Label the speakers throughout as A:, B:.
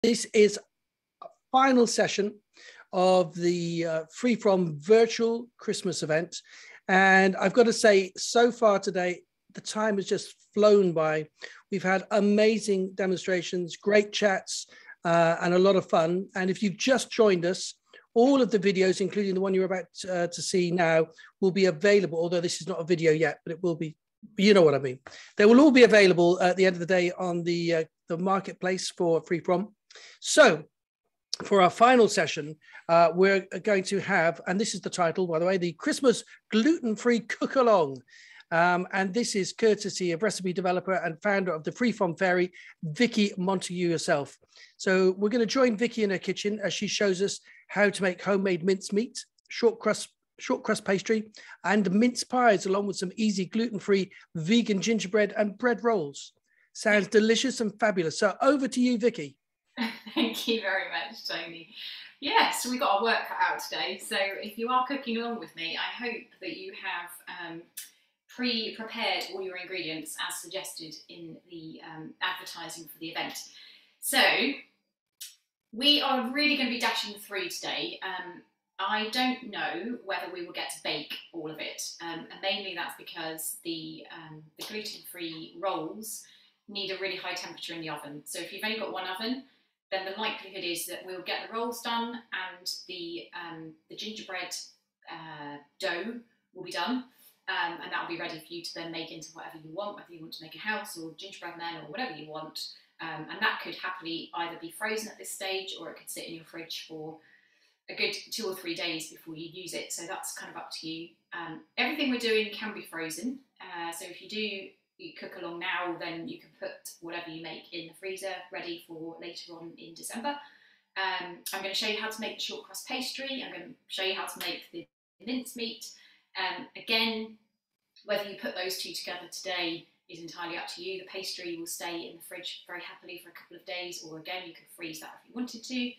A: This is a final session of the Free From virtual Christmas event. And I've got to say, so far today, the time has just flown by. We've had amazing demonstrations, great chats, and a lot of fun. And if you've just joined us, all of the videos, including the one you're about to see now, will be available, although this is not a video yet, but it will be, you know what I mean. They will all be available at the end of the day on the marketplace for Free From. So for our final session, we're going to have, and this is the title, by the way, the Christmas Gluten-Free Cookalong. And this is courtesy of recipe developer and founder of the Free From Fairy, Vicki Montague herself. So we're going to join Vicki in her kitchen as she shows us how to make homemade mince meat, shortcrust pastry, and mince pies, along with some easy gluten-free vegan gingerbread and bread rolls. Sounds delicious and fabulous. So over to you, Vicki.
B: Thank you very much, Tony. Yes, we've got our work cut out today. So if you are cooking along with me, I hope that you have pre-prepared all your ingredients as suggested in the advertising for the event. So we are really going to be dashing through today. I don't know whether we will get to bake all of it, and mainly that's because the gluten-free rolls need a really high temperature in the oven. So if you've only got one oven, then the likelihood is that we'll get the rolls done and the gingerbread dough will be done, and that will be ready for you to then make into whatever you want, whether you want to make a house or gingerbread men or whatever you want. And that could happily either be frozen at this stage, or it could sit in your fridge for a good 2 or 3 days before you use it. So that's kind of up to you. Everything we're doing can be frozen. So if you cook along now, then you can put whatever you make in the freezer ready for later on in December. I'm going to show you how to make the shortcrust pastry. I'm going to show you how to make the mince meat. Again, whether you put those two together today is entirely up to you. The pastry will stay in the fridge very happily for a couple of days, or again, you could freeze that if you wanted to.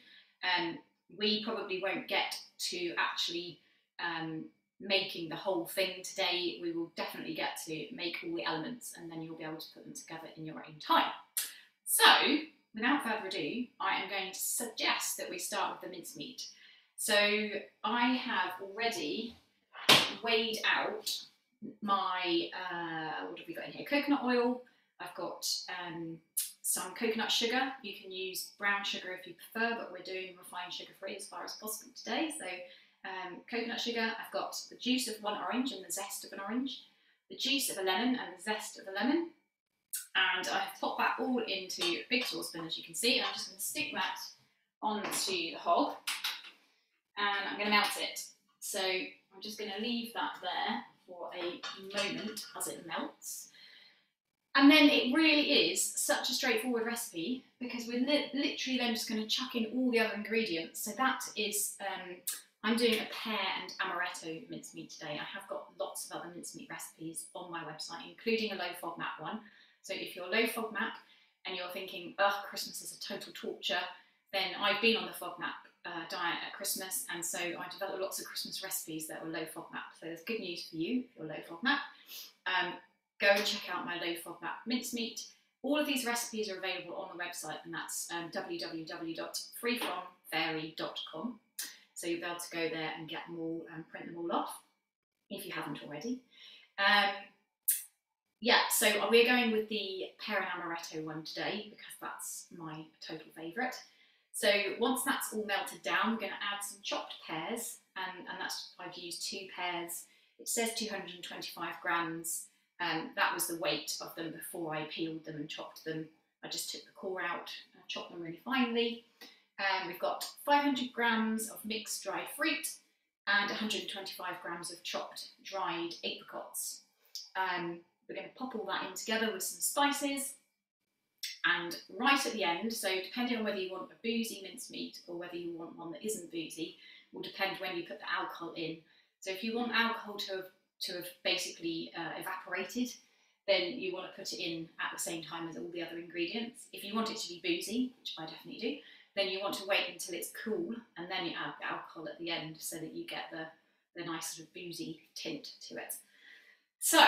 B: We probably won't get to actually making the whole thing today. We will definitely get to make all the elements, and then you'll be able to put them together in your own time. So, without further ado, I am going to suggest that we start with the mincemeat. So, I have already weighed out my, what have we got in here? Coconut oil. I've got some coconut sugar. You can use brown sugar if you prefer, but we're doing refined sugar free as far as possible today. So coconut sugar. I've got the juice of one orange and the zest of an orange, the juice of a lemon and the zest of a lemon, and I've popped that all into a big saucepan, as you can see, and I'm just going to stick that onto the hob, and I'm going to melt it. So I'm just going to leave that there for a moment as it melts. And then it really is such a straightforward recipe, because we're literally then just going to chuck in all the other ingredients. So that is, I'm doing a pear and amaretto mincemeat today. I have got lots of other mincemeat recipes on my website, including a low FODMAP one. So if you're low FODMAP and you're thinking, oh, Christmas is a total torture, then I've been on the FODMAP diet at Christmas, and so I developed lots of Christmas recipes that were low FODMAP. So there's good news for you if you're low FODMAP. Go and check out my low FODMAP mincemeat. All of these recipes are available on the website, and that's www.freefromfairy.com. So you'll be able to go there and get them all and print them all off if you haven't already. Yeah, so we're going with the pear and amaretto one today because that's my total favourite. So once that's all melted down, we're going to add some chopped pears, and that's, I've used 2 pears. It says 225 grams. That was the weight of them before I peeled them and chopped them. I just took the core out and chopped them really finely. We've got 500 grams of mixed dried fruit and 125 grams of chopped dried apricots. We're going to pop all that in together with some spices. And right at the end, so depending on whether you want a boozy mincemeat or whether you want one that isn't boozy, will depend when you put the alcohol in. So if you want alcohol to have basically evaporated, then you want to put it in at the same time as all the other ingredients. If you want it to be boozy, which I definitely do, then you want to wait until it's cool, and then you add the alcohol at the end so that you get the nice sort of boozy tint to it. So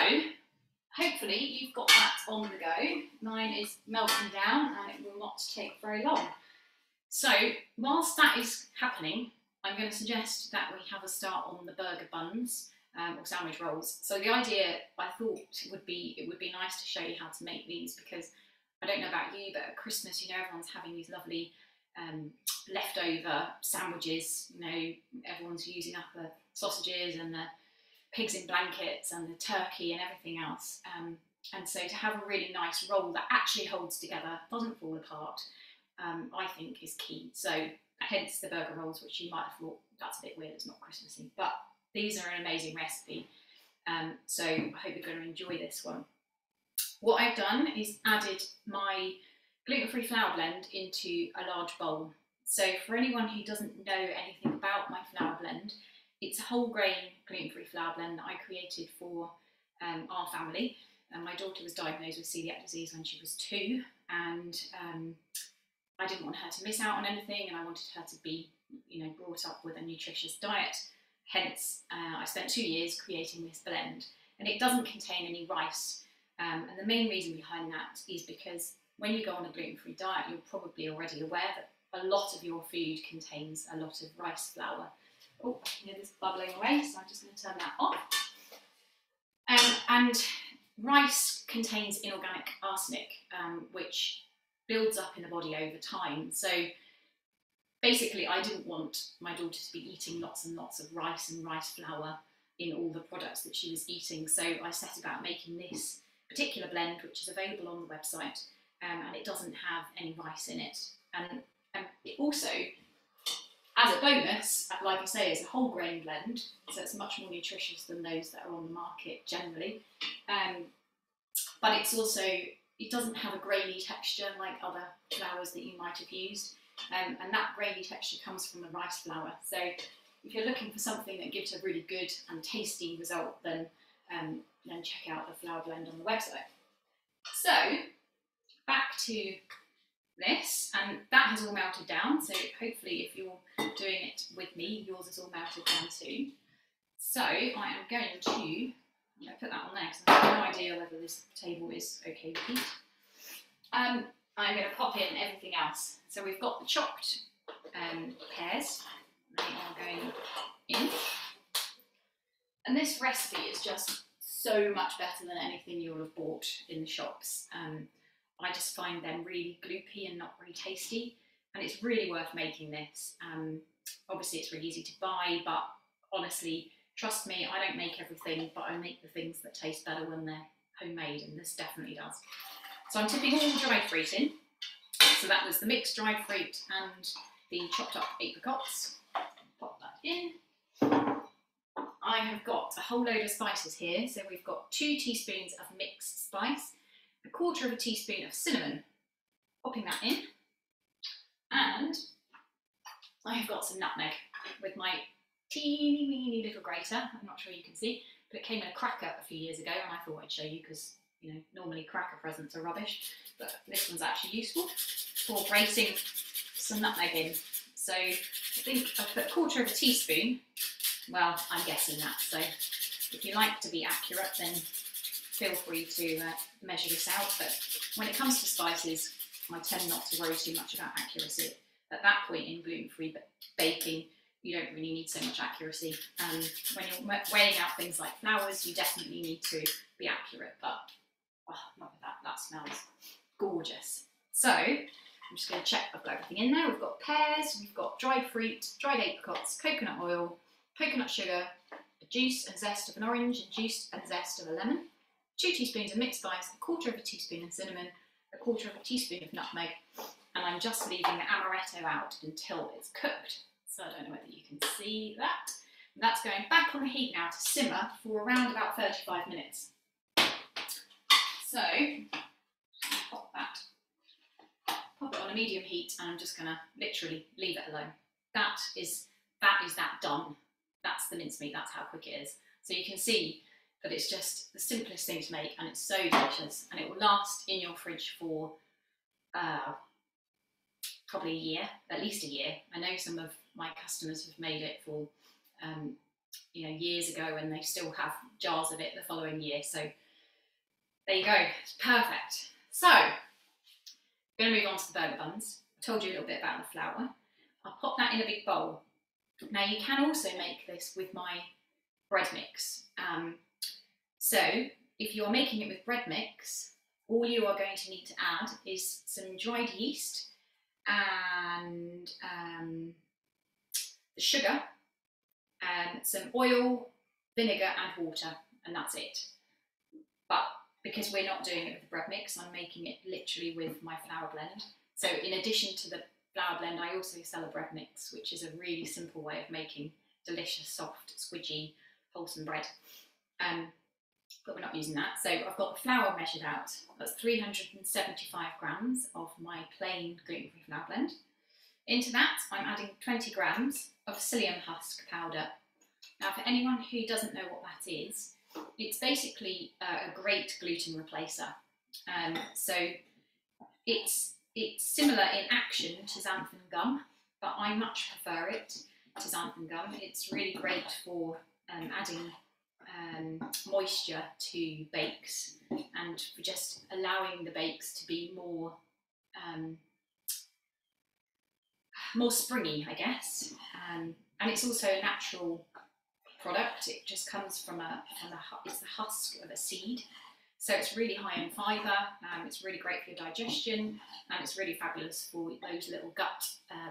B: hopefully you've got that on the go. Mine is melting down and it will not take very long. So whilst that is happening, I'm going to suggest that we have a start on the burger buns or sandwich rolls. So the idea, I thought, it would be nice to show you how to make these, because I don't know about you, but at Christmas, you know, everyone's having these lovely leftover sandwiches. You know, everyone's using up the sausages and the pigs in blankets and the turkey and everything else. And so to have a really nice roll that actually holds together, doesn't fall apart, I think is key. So hence the burger rolls, which you might have thought, that's a bit weird, it's not Christmassy, but these are an amazing recipe. So I hope you're going to enjoy this one. What I've done is added my gluten-free flour blend into a large bowl. So for anyone who doesn't know anything about my flour blend, it's a whole grain gluten-free flour blend that I created for our family. My daughter was diagnosed with celiac disease when she was 2, and I didn't want her to miss out on anything, and I wanted her to be, you know, brought up with a nutritious diet. Hence, I spent 2 years creating this blend, and it doesn't contain any rice. And the main reason behind that is because when you go on a gluten-free diet, you're probably already aware that a lot of your food contains a lot of rice flour. Oh, I can hear this bubbling away, so I'm just going to turn that off. And rice contains inorganic arsenic, which builds up in the body over time. So basically, I didn't want my daughter to be eating lots and lots of rice and rice flour in all the products that she was eating. So I set about making this particular blend, which is available on the website, and it doesn't have any rice in it. And it also, as a bonus, like I say, is a whole grain blend, so it's much more nutritious than those that are on the market generally. But it's also, it doesn't have a grainy texture like other flours that you might have used, and that grainy texture comes from the rice flour. So if you're looking for something that gives a really good and tasty result, then check out the flour blend on the website. So back to this, and that has all melted down, so hopefully if you're doing it with me, yours is all melted down too. So I am going to put that on there because I have no idea whether this table is okay with heat. I'm going to pop in everything else. So we've got the chopped pears, they are going in. And this recipe is just so much better than anything you'll have bought in the shops. I just find them really gloopy and not very tasty, and it's really worth making this. Obviously it's really easy to buy, but honestly, trust me, I don't make everything, but I make the things that taste better when they're homemade, and this definitely does. So I'm tipping all the dried fruit in. So that was the mixed dried fruit and the chopped up apricots. Pop that in. I have got a whole load of spices here. So we've got 2 teaspoons of mixed spice, 1/4 teaspoon of cinnamon, popping that in, and I have got some nutmeg with my teeny weeny little grater. I'm not sure you can see, but it came in a cracker a few years ago, and I thought I'd show you because, you know, normally cracker presents are rubbish, but this one's actually useful for grating some nutmeg in. So I think I've put 1/4 teaspoon. Well, I'm guessing that, so if you like to be accurate, then feel free to measure this out. But when it comes to spices, I tend not to worry too much about accuracy. At that point in gluten-free baking, you don't really need so much accuracy. When you're weighing out things like flours, you definitely need to be accurate, but oh, look at that, that smells gorgeous. So I'm just going to check I've got everything in there. We've got pears, we've got dried fruit, dried apricots, coconut oil, coconut sugar, the juice and zest of an orange, and juice and zest of a lemon, 2 teaspoons of mixed spice, 1/4 teaspoon of cinnamon, 1/4 teaspoon of nutmeg, and I'm just leaving the amaretto out until it's cooked. So I don't know whether you can see that. And that's going back on the heat now to simmer for around about 35 minutes. So pop it on a medium heat, and I'm just going to literally leave it alone. That is that done. That's the mincemeat, that's how quick it is. So you can see that it's just the simplest thing to make, and it's so delicious, and it will last in your fridge for probably a year, at least a year. I know some of my customers have made it for years ago, and they still have jars of it the following year. So there you go, it's perfect. So I'm going to move on to the burger buns. told you a little bit about the flour. I'll pop that in a big bowl. Now you can also make this with my bread mix. So if you're making it with bread mix, all you are going to need to add is some dried yeast and the sugar and some oil, vinegar and water, and that's it. But because we're not doing it with the bread mix, I'm making it literally with my flour blend. So in addition to the flour blend, I also sell a bread mix, which is a really simple way of making delicious, soft, squidgy, wholesome bread. But we're not using that. So I've got the flour measured out. That's 375 grams of my plain gluten-free flour blend. Into that, I'm adding 20 grams of psyllium husk powder. Now, for anyone who doesn't know what that is, it's basically a great gluten replacer. So it's similar in action to xanthan gum, but I much prefer it to xanthan gum. It's really great for adding moisture to bakes and for just allowing the bakes to be more springy, I guess. And it's also a natural product. It just comes from it's the husk of a seed. So it's really high in fibre, it's really great for your digestion, and it's really fabulous for those little gut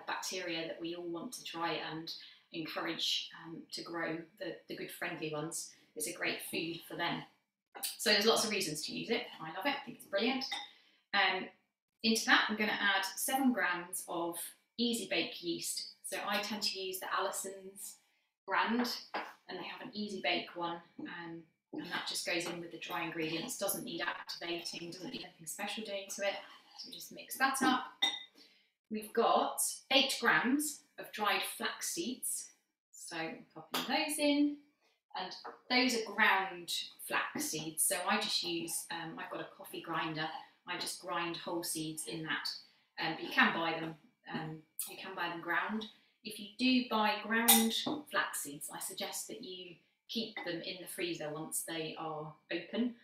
B: bacteria that we all want to try and encourage to grow, the good friendly ones. It's a great food for them. So there's lots of reasons to use it. I love it, I think it's brilliant. Into that I'm going to add 7 grams of easy bake yeast. So I tend to use the Allison's brand, and they have an easy bake one. And that just goes in with the dry ingredients, doesn't need activating, doesn't need anything special doing to it. So we just mix that up. We've got 8 grams of dried flax seeds. So popping those in. And those are ground flax seeds. So I just use, I've got a coffee grinder. I just grind whole seeds in that. But you can buy them. You can buy them ground. If you do buy ground flax seeds, I suggest that you keep them in the freezer once they are open,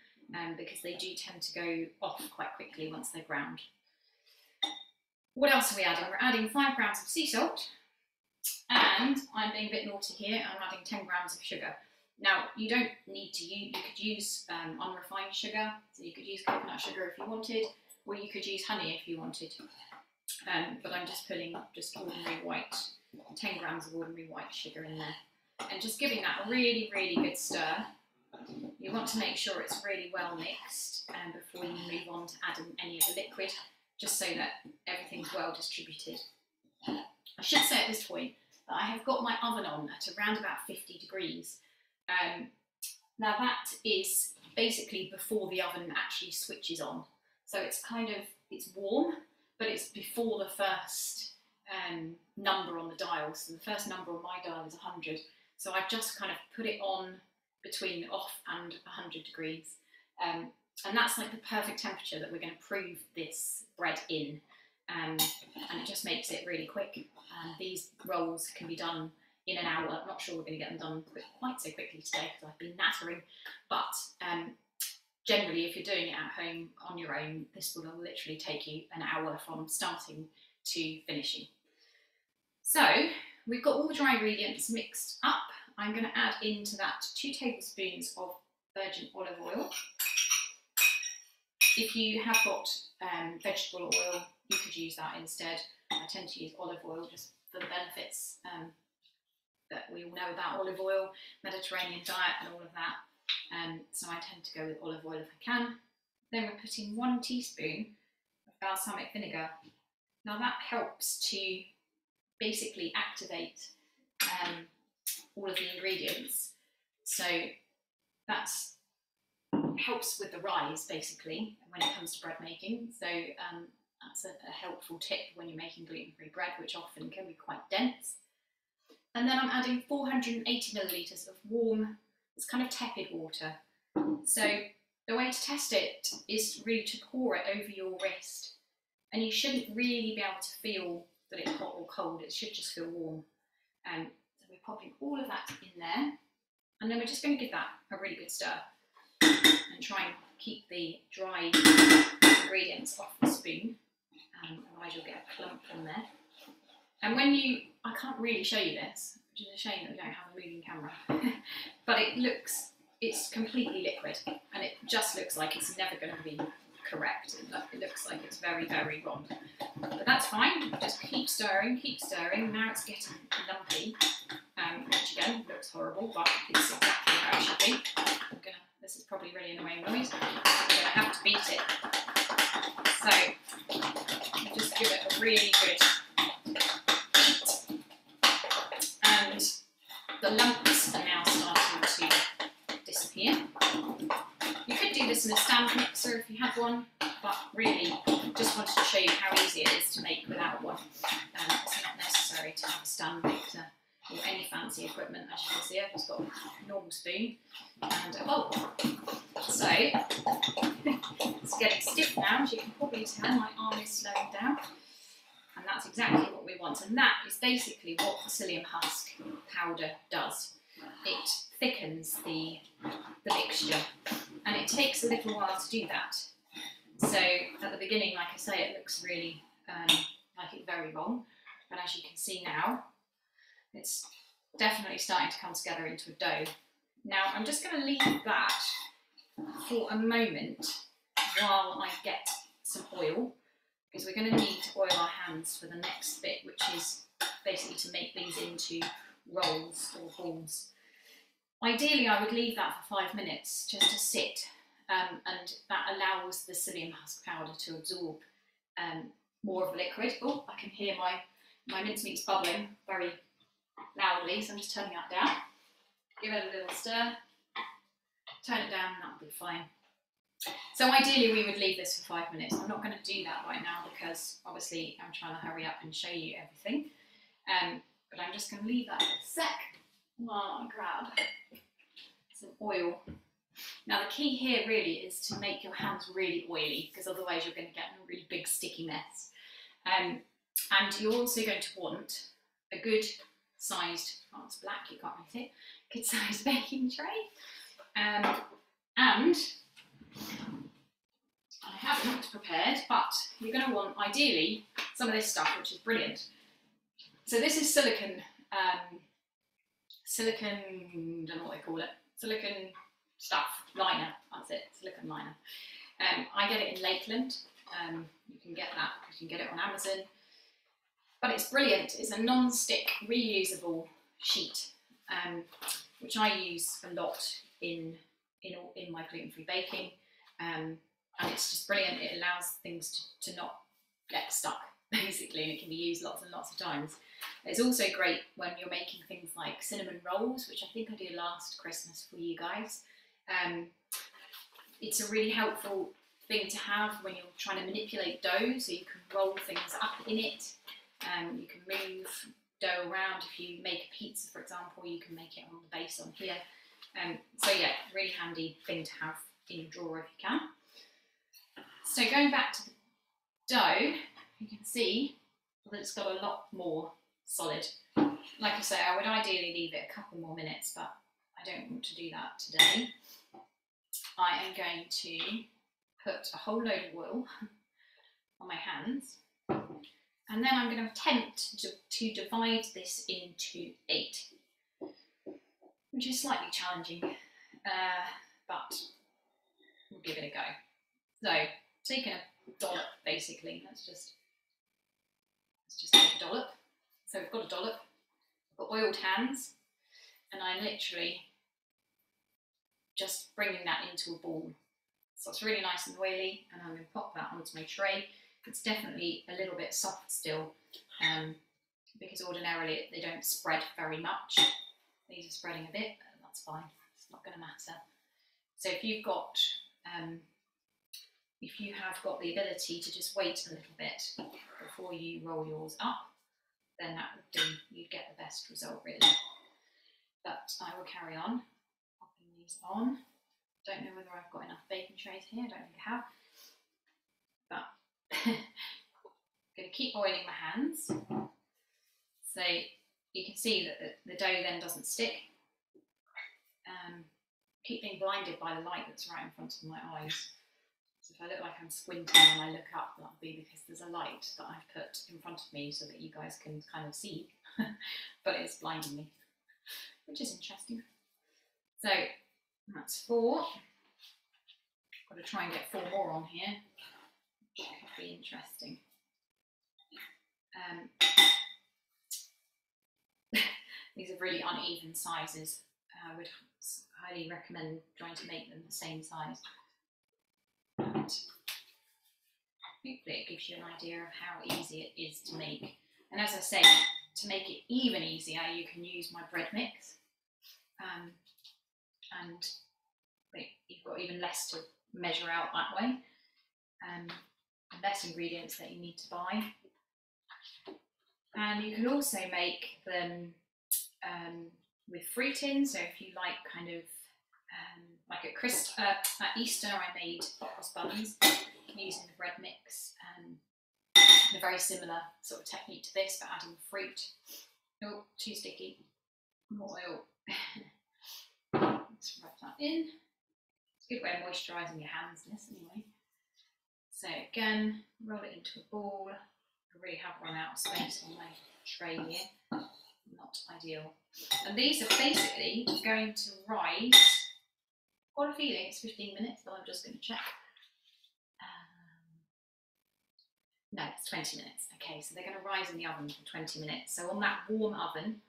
B: because they do tend to go off quite quickly once they're ground. What else are we adding? We're adding 5 grams of sea salt, and I'm being a bit naughty here, I'm adding 10 grams of sugar. Now, you don't need to use, you could use unrefined sugar, so you could use coconut sugar if you wanted, or you could use honey if you wanted. But I'm just putting ordinary white, 10 grams of ordinary white sugar in there. And just giving that a really, really good stir. You want to make sure it's really well mixed before you move on to adding any of the liquid, just so that everything's well distributed. I should say at this point that I have got my oven on at around about 50 degrees. Now that is basically before the oven actually switches on. So it's warm, but it's before the first number on the dial. So the first number on my dial is 100. So I've just kind of put it on between off and 100 degrees. And that's like the perfect temperature that we're going to prove this bread in. And it just makes it really quick. These rolls can be done in an hour. I'm not sure we're going to get them done quite so quickly today because I've been nattering. But generally, if you're doing it at home on your own, this will literally take you an hour from starting to finishing. So we've got all the dry ingredients mixed up. I'm going to add into that 2 tablespoons of virgin olive oil. If you have got vegetable oil, you could use that instead. I tend to use olive oil just for the benefits that we all know about olive oil, Mediterranean diet and all of that. So I tend to go with olive oil if I can. Then we're putting 1 teaspoon of balsamic vinegar. Now that helps to basically activate all of the ingredients. So that helps with the rise basically when it comes to bread making. So that's a helpful tip when you're making gluten-free bread, which often can be quite dense. And then I'm adding 480 millilitres of warm, it's kind of tepid water. So the way to test it is really to pour it over your wrist. And you shouldn't really be able to feel that it's hot or cold, it should just feel warm. So we're popping all of that in there. And then we're just going to give that a really good stir. And try and keep the dry ingredients off the spoon. otherwise you'll get a clump in there. And when you, I can't really show you this, which is a shame that we don't have a moving camera, but it's completely liquid, and it just looks like it's never going to be correct. It looks like it's very, very wrong. But that's fine, just keep stirring, keep stirring. Now it's getting lumpy, which again looks horrible, but it's exactly how it should be. This is probably really annoying noise. I'm going to have to beat it. So just give it a really good beat. And the lumps are now starting to disappear. You could do this in a stand mixer if you had one, but really just wanted to show you how easy it is to make without one. It's not necessary to have a stand mixer or any fancy equipment. As you can see, I've just got a normal spoon and a bowl. So it's getting stiff now, as you can probably tell. My arm is slowing down, and that's exactly what we want. And that is basically what the psyllium husk powder does. It thickens the mixture, and it takes a little while to do that. So at the beginning, like I say, it looks really like it's very wrong, but as you can see now, it's definitely starting to come together into a dough. Now I'm just going to leave that for a moment while I get some oil, because we're going to need to oil our hands for the next bit, which is basically to make these into rolls or balls. Ideally I would leave that for 5 minutes just to sit, and that allows the psyllium husk powder to absorb more of the liquid. Oh, I can hear my mincemeat's bubbling very loudly, so I'm just turning that down. Give it a little stir, turn it down, and that'll be fine. So ideally we would leave this for 5 minutes. I'm not going to do that right now because obviously I'm trying to hurry up and show you everything. But I'm just going to leave that for a sec while I grab some oil. Now the key here really is to make your hands really oily, because otherwise you're going to get a really big sticky mess. And you're also going to want a good sized, oh it's black, you can't really see it, good sized baking tray. And I haven't prepared, but you're going to want ideally some of this stuff, which is brilliant. So this is silicone, don't know what they call it, silicone stuff, liner, that's it, silicone liner. I get it in Lakeland. You can get that, you can get it on Amazon. But it's brilliant. It's a non-stick, reusable sheet, which I use a lot in my gluten-free baking, and it's just brilliant. It allows things to not get stuck, basically, and it can be used lots and lots of times. It's also great when you're making things like cinnamon rolls, which I think I did last Christmas for you guys. It's a really helpful thing to have when you're trying to manipulate dough, so you can roll things up in it. You can move dough around. If you make a pizza, for example, you can make it on the base on here. So yeah, really handy thing to have in your drawer if you can. So going back to the dough, you can see that it's got a lot more solid. Like I say, I would ideally leave it a couple more minutes, but I don't want to do that today. I am going to put a whole load of oil on my hands, and then I'm going to attempt to divide this into 8, which is slightly challenging, but we'll give it a go. So, taking a dollop, basically, let's just take a dollop. So we've got a dollop, I've got oiled hands, and I'm literally just bringing that into a ball. So it's really nice and oily, and I'm going to pop that onto my tray. It's definitely a little bit soft still, because ordinarily they don't spread very much. These are spreading a bit, but that's fine, it's not going to matter. So if you have got the ability to just wait a little bit before you roll yours up, then that would do, you'd get the best result really. But I will carry on popping these on. Don't know whether I've got enough baking trays here, I don't think I have. But I'm going to keep oiling my hands. So you can see that the dough then doesn't stick. Keep being blinded by the light that's right in front of my eyes. It's a If I look like I'm squinting when I look up, that'll be because there's a light that I've put in front of me so that you guys can kind of see, but it's blinding me, which is interesting. So that's 4. Got to try and get 4 more on here, which could be interesting. These are really uneven sizes. I would highly recommend trying to make them the same size. And hopefully it gives you an idea of how easy it is to make. And as I say, to make it even easier, you can use my bread mix. And you've got even less to measure out that way. And less ingredients that you need to buy. And you can also make them with fruit in. So if you like kind of like at Easter, I made buns using the bread mix. A very similar sort of technique to this, but adding fruit. Oh, too sticky. More oil. Let's rub that in. It's a good way of moisturising your hands, this anyway. So again, roll it into a ball. I really have run out of space on my tray here. Not ideal. And these are basically going to rise. Got a feeling it's 15 minutes, but I'm just going to check. No, it's 20 minutes. Okay, so they're going to rise in the oven for 20 minutes. So on that warm oven,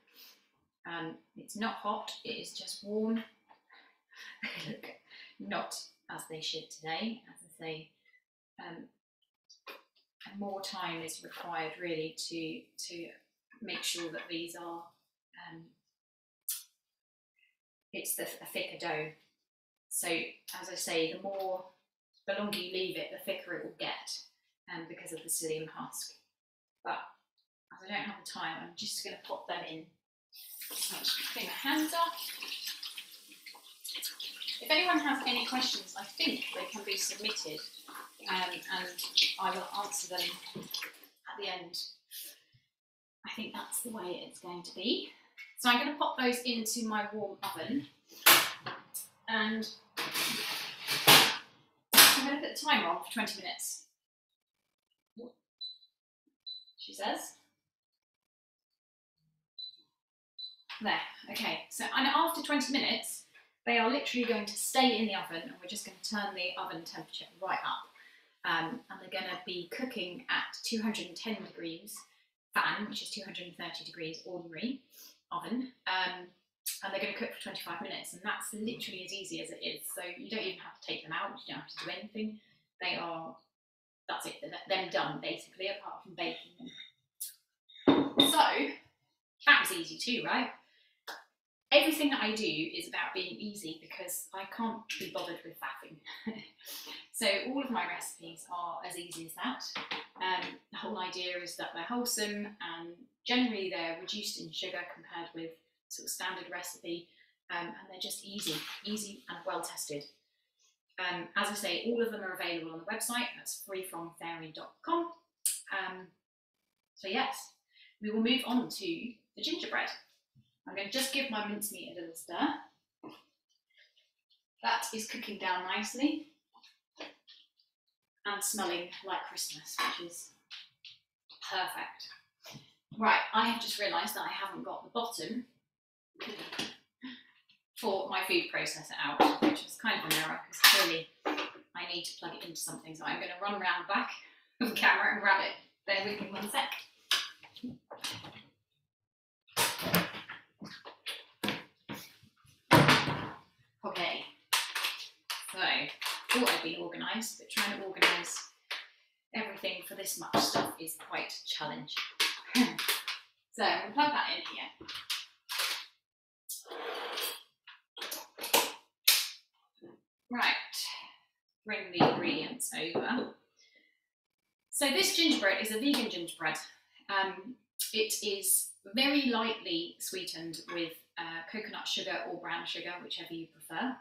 B: it's not hot, it is just warm. Look, not as they should today, as I say. And more time is required really to make sure that these are, it's a thicker dough. So as I say, the longer you leave it, the thicker it will get, because of the psyllium husk. But as I don't have the time, I'm just going to pop them in. So I'm just clean my hands up. If anyone has any questions, I think they can be submitted, and I will answer them at the end. I think that's the way it's going to be. So I'm going to pop those into my warm oven, and I'm going to put the timer on for 20 minutes. She says. There, okay, so and after 20 minutes, they are literally going to stay in the oven, and we're just going to turn the oven temperature right up. And they're going to be cooking at 210 degrees fan, which is 230 degrees ordinary oven. And they're going to cook for 25 minutes, and that's literally as easy as it is. So you don't even have to take them out, you don't have to do anything. That's it, they're done basically, apart from baking them. So, that was easy too, right? Everything that I do is about being easy because I can't be bothered with faffing. So all of my recipes are as easy as that. The whole idea is that they're wholesome, and generally they're reduced in sugar compared with sort of standard recipe, and they're just easy and well tested. As I say, all of them are available on the website. That's freefromfairy.com. So yes, we will move on to the gingerbread. I'm going to just give my mincemeat a little stir. That is cooking down nicely and smelling like Christmas, which is perfect. Right, I have just realised that I haven't got the bottom for my food processor out, which is kind of an error because clearly I need to plug it into something. So I'm going to run around the back of the camera and grab it. Bear with me 1 sec. Okay, so thought I'd been organised, but trying to organise everything for this much stuff is quite a challenge. So I'm going to plug that in here. Right, bring the ingredients over. So this gingerbread is a vegan gingerbread. It is very lightly sweetened with coconut sugar or brown sugar, whichever you prefer.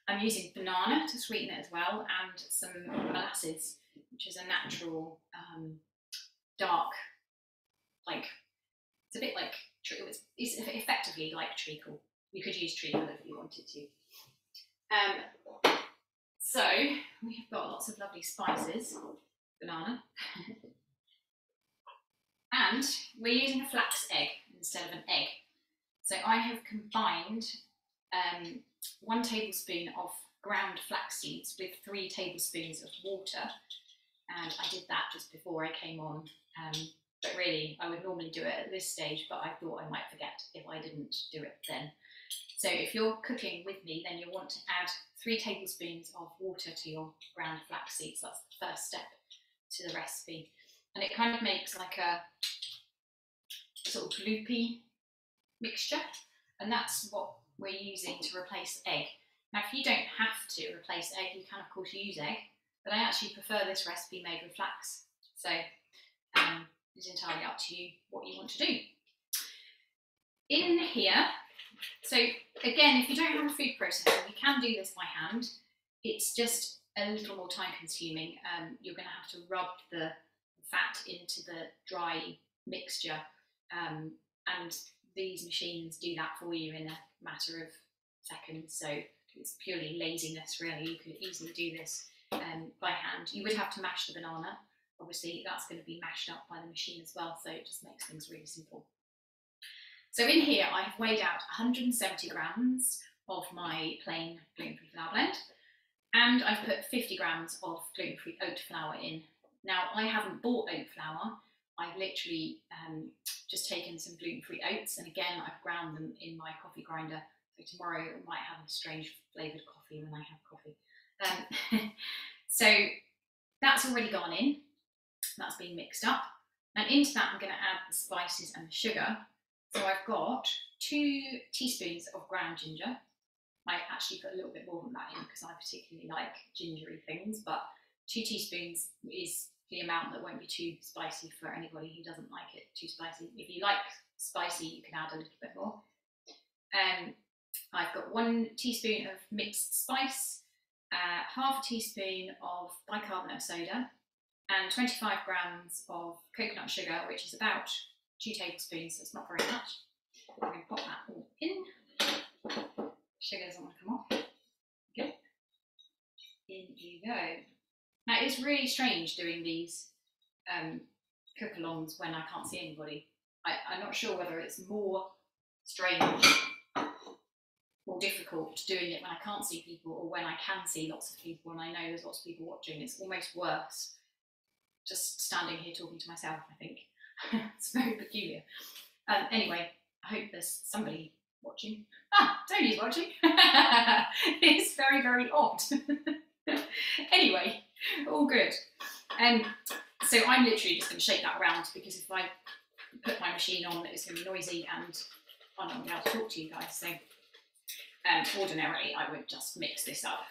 B: I'm using banana to sweeten it as well, and some molasses, which is a natural dark, like, it's a bit like, it's effectively like treacle. You could use treacle if you wanted to. So So we have got lots of lovely spices, banana, and we're using a flax egg instead of an egg. So I have combined 1 tablespoon of ground flax seeds with 3 tablespoons of water, and I did that just before I came on, but really I would normally do it at this stage, but I thought I might forget if I didn't do it then. So if you're cooking with me, then you'll want to add 3 tablespoons of water to your ground flax seeds. That's the first step to the recipe, and it kind of makes like a sort of gloopy mixture, and that's what we're using to replace egg. Now, if you don't have to replace egg, you can of course use egg, but I actually prefer this recipe made with flax. So it's entirely up to you what you want to do. In here, so again, if you don't have a food processor, you can do this by hand. It's just a little more time consuming. You're going to have to rub the fat into the dry mixture, and these machines do that for you in a matter of seconds, so it's purely laziness really. You could easily do this by hand. You would have to mash the banana, obviously that's going to be mashed up by the machine as well, so it just makes things really simple. So in here I've weighed out 170 grams of my plain gluten-free flour blend, and I've put 50 grams of gluten-free oat flour in. Now I haven't bought oat flour, I've literally just taken some gluten-free oats, and again I've ground them in my coffee grinder, so tomorrow I might have a strange flavoured coffee when I have coffee. So that's already gone in, that's been mixed up, and into that I'm going to add the spices and the sugar. So I've got 2 teaspoons of ground ginger. I actually put a little bit more than that in because I particularly like gingery things, but 2 teaspoons is the amount that won't be too spicy for anybody who doesn't like it too spicy. If you like spicy, you can add a little bit more. I've got 1 teaspoon of mixed spice, half a teaspoon of bicarbonate of soda, and 25 grams of coconut sugar, which is about 2 tablespoons, so it's not very much. I'm going to pop that all in. Sugar doesn't want to come off. Good. In you go. Now it's really strange doing these cook-alongs when I can't see anybody. I'm not sure whether it's more strange or difficult doing it when I can't see people or when I can see lots of people and I know there's lots of people watching. It's almost worse just standing here talking to myself, I think. It's very peculiar. Anyway, I hope there's somebody watching. Ah, Tony's watching. It's very, very odd. Anyway, all good. So I'm literally just going to shake that around because if I put my machine on, it's going to be noisy and I'm not going to be able to talk to you guys. So ordinarily, I would just mix this up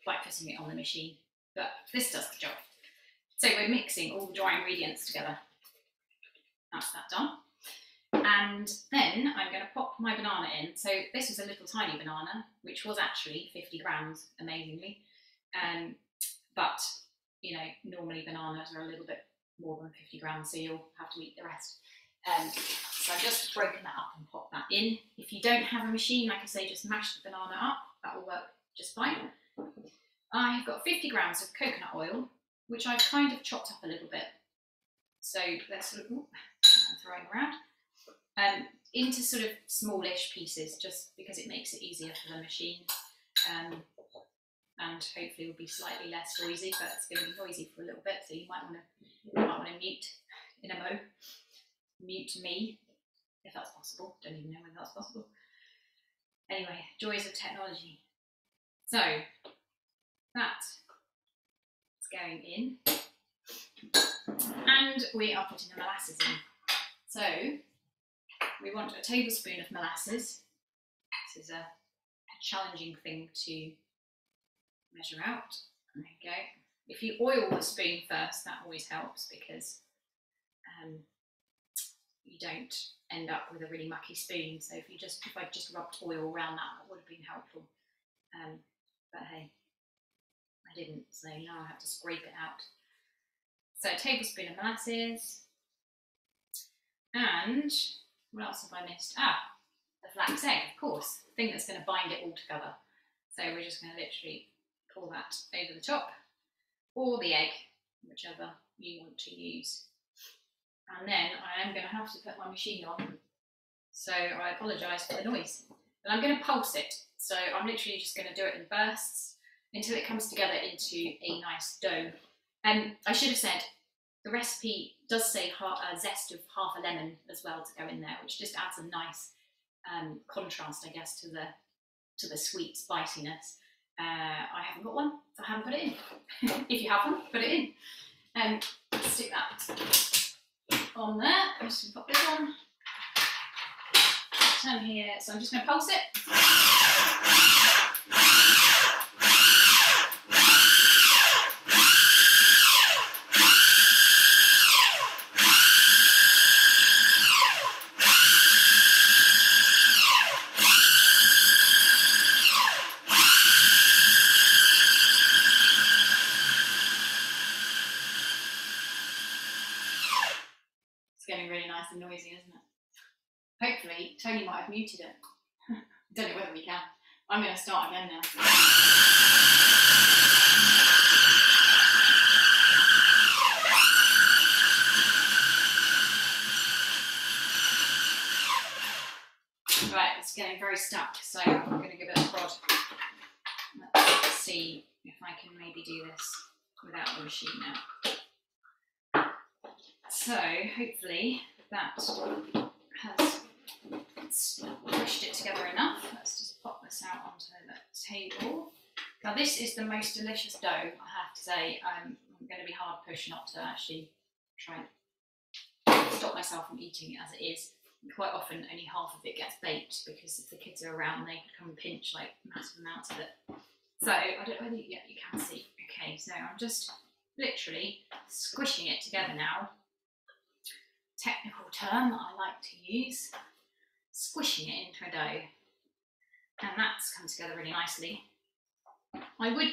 B: by putting it on the machine, but this does the job. So we're mixing all the dry ingredients together. That's that done. And then I'm going to pop my banana in. So this was a little tiny banana, which was actually 50 grams, amazingly. But, you know, normally bananas are a little bit more than 50 grams, so you'll have to eat the rest. So I've just broken that up and popped that in. If you don't have a machine, like I say, just mash the banana up. That will work just fine. I've got 50 grams of coconut oil, which I've kind of chopped up a little bit. So let's sort of, I'm throwing around, into sort of smallish pieces, just because it makes it easier for the machine. And hopefully it will be slightly less noisy, but it's going to be noisy for a little bit, so you might want to mute in a mo. Mute me, if that's possible. Don't even know whether that's possible. Anyway, joys of technology. So that's going in, and we are putting the molasses in. So we want a tablespoon of molasses. This is a challenging thing to measure out. There you go. If you oil the spoon first, that always helps because you don't end up with a really mucky spoon. So if I just rubbed oil around that would have been helpful. But hey, I didn't, so now I have to scrape it out. So a tablespoon of molasses, and what else have I missed? The flax egg, of course, the thing that's going to bind it all together. So we're just going to literally pour that over the top, or the egg, whichever you want to use. And then I am going to have to put my machine on, so I apologise for the noise. And I'm going to pulse it, so I'm literally just going to do it in bursts until it comes together into a nice dough. And I should have said, the recipe does say a zest of half a lemon as well to go in there, which just adds a nice contrast, I guess, to the sweet spiciness. I haven't got one, so I haven't put it in. If you have one, put it in. Stick that on there. I'm just going to pop this on. Turn here, so I'm just going to pulse it. It's getting really nice and noisy, isn't it? Hopefully, Tony might have muted it. I don't know whether we can. I'm going to start again now. Right, it's getting very stuck, so I'm going to give it a prod. Let's see if I can maybe do this without the machine now. So, hopefully, that has pushed it together enough. Let's just pop this out onto the table. Now this is the most delicious dough, I have to say. I'm going to be hard pushed not to actually try and stop myself from eating it as it is. Quite often only half of it gets baked because if the kids are around they come and pinch like massive amounts of it. So I don't know whether you can see. Okay, so I'm just literally squishing it together now. Technical term I like to use. Squishing it into a dough, and that's come together really nicely. I would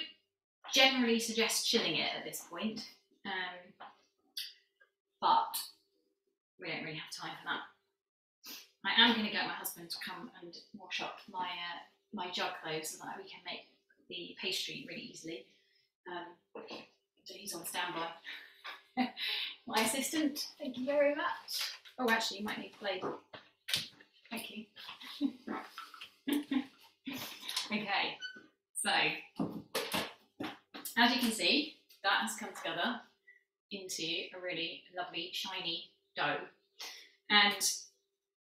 B: generally suggest chilling it at this point, but we don't really have time for that. I am going to get my husband to come and wash up my jug though, so that we can make the pastry really easily. So he's on standby. My assistant, thank you very much. Oh, actually, you might need a blade. Thank you. Okay, so as you can see, that has come together into a really lovely shiny dough. And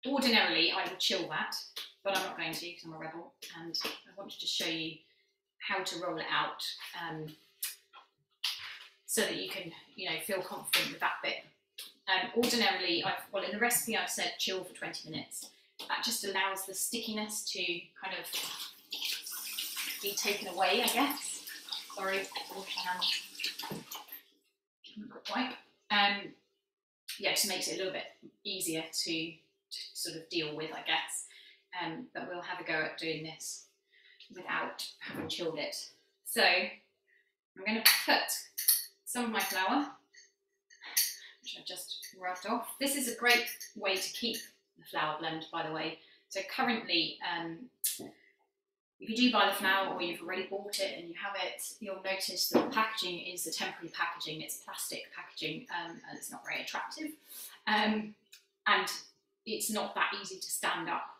B: ordinarily I would chill that, but I'm not going to because I'm a rebel, and I wanted to show you how to roll it out so that you can, feel confident with that bit. Ordinarily, in the recipe I've said chill for 20 minutes. That just allows the stickiness to kind of be taken away, I guess. Sorry, wash my hands. Give them a quick wipe. Yeah, just makes it a little bit easier to sort of deal with, I guess. But we'll have a go at doing this without having chilled it. So I'm going to put some of my flour, which I've just rubbed off. This is a great way to keep the flour blend, by the way. So currently, if you do buy the flour or you've already bought it and you have it, you'll notice that the packaging is a temporary packaging. It's plastic packaging, and it's not very attractive. And it's not that easy to stand up.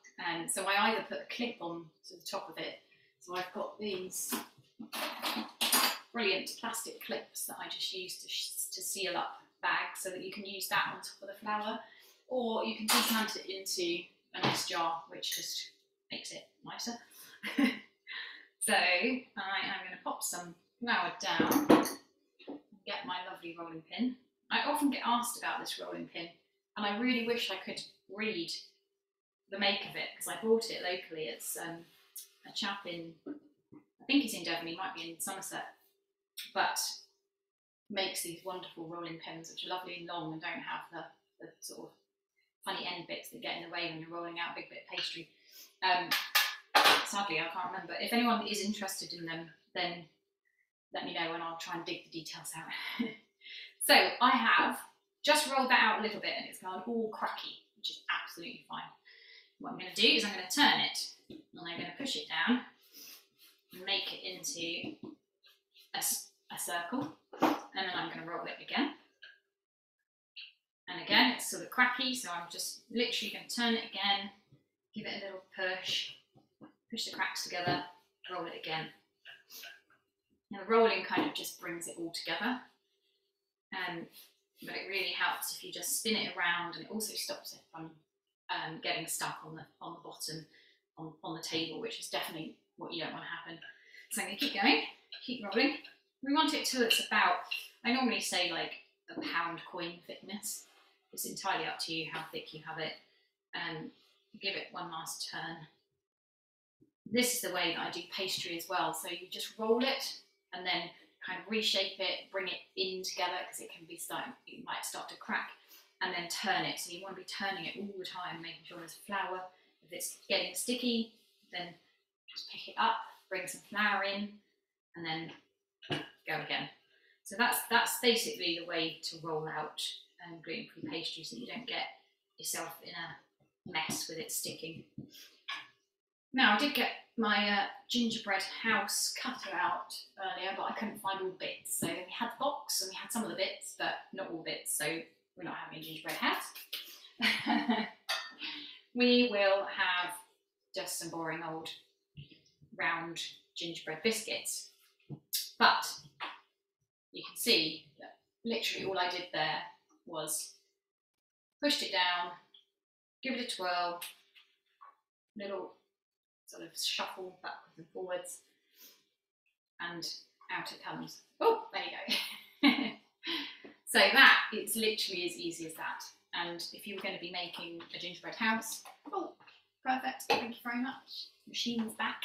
B: So I either put a clip on to the top of it. So I've got these brilliant plastic clips that I just use to seal up bags, so that you can use that on top of the flour, or you can decant it into a nice jar, which just makes it nicer. So I am going to pop some flour down and get my lovely rolling pin. I often get asked about this rolling pin, and I really wish I could read the make of it, because I bought it locally. It's a chap in, I think he's in Devon, he might be in Somerset, but makes these wonderful rolling pins which are lovely and long and don't have the sort of funny end bits that get in the way when you're rolling out a big bit of pastry. Sadly, I can't remember. If anyone is interested in them, then let me know and I'll try and dig the details out. So I have just rolled that out a little bit and it's gone all cracky, which is absolutely fine. What I'm going to do is I'm going to turn it and I'm going to push it down and make it into a circle, and then I'm going to roll it again. And again, it's sort of cracky, so I'm just literally going to turn it again, give it a little push the cracks together, roll it again. Now the rolling kind of just brings it all together, but it really helps if you just spin it around, and it also stops it from getting stuck on the bottom on the table, which is definitely what you don't want to happen. So I'm going to keep going, keep rolling. We want it till it's about, I normally say like a pound coin thickness. It's entirely up to you how thick you have it. Give it one last turn. This is the way that I do pastry as well. So you just roll it and then kind of reshape it, bring it in together because it might start to crack, and then turn it. So you want to be turning it all the time, making sure there's flour. If it's getting sticky, then just pick it up, bring some flour in, and then go again. So that's basically the way to roll out gluten-free pastry, so that you don't get yourself in a mess with it sticking. Now I did get my gingerbread house cutter out earlier, but I couldn't find all the bits. So we had the box and we had some of the bits, but not all the bits, so we're not having a gingerbread house. We will have just some boring old round gingerbread biscuits. But you can see that literally all I did there was pushed it down, give it a twirl, little sort of shuffle backwards and forwards, and out it comes. Oh, there you go. So that, it's literally as easy as that. And if you were going to be making a gingerbread house, oh, perfect, thank you very much. Machine's back.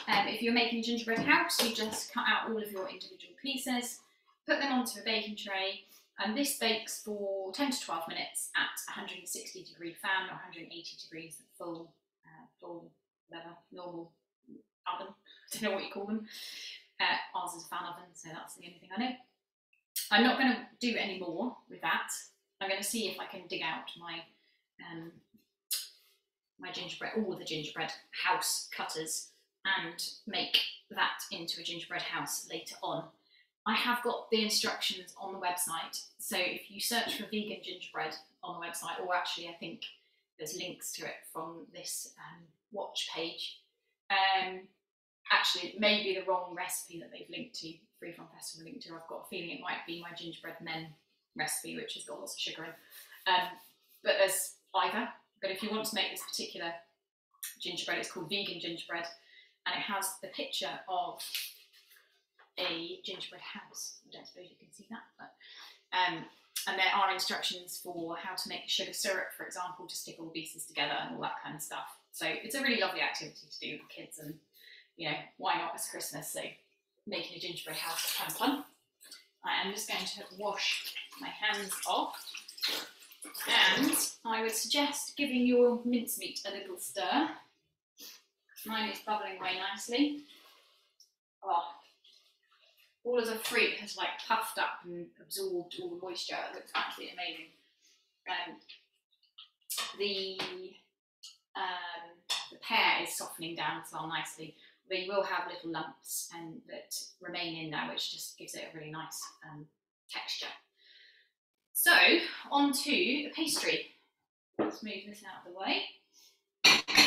B: If you're making a gingerbread house, you just cut out all of your individual pieces, put them onto a baking tray, and this bakes for 10 to 12 minutes at 160 degree fan or 180 degrees full whatever, normal oven. I don't know what you call them. Ours is a fan oven, so that's the only thing I know. I'm not going to do any more with that. I'm going to see if I can dig out my my gingerbread, all the gingerbread house cutters, and make that into a gingerbread house later on. I have got the instructions on the website, so if you search for vegan gingerbread on the website, or actually I think there's links to it from this watch page. Actually, it may be the wrong recipe that they've linked to, Free From Festival linked to. I've got a feeling it might be my gingerbread men recipe, which has got lots of sugar in. But there's either. But if you want to make this particular gingerbread, it's called vegan gingerbread, and it has the picture of a gingerbread house. I don't suppose you can see that, but and there are instructions for how to make sugar syrup, for example, to stick all the pieces together and all that kind of stuff. So it's a really lovely activity to do with the kids, and you know, why not, it's Christmas, so making a gingerbread house is kind of fun. I am just going to wash my hands off, and I would suggest giving your mincemeat a little stir. Mine is bubbling away nicely. Oh, all of the fruit has like puffed up and absorbed all the moisture. It looks absolutely amazing. The pear is softening down as well nicely. But you will have little lumps that remain in there, which just gives it a really nice texture. So, on to the pastry. Let's move this out of the way.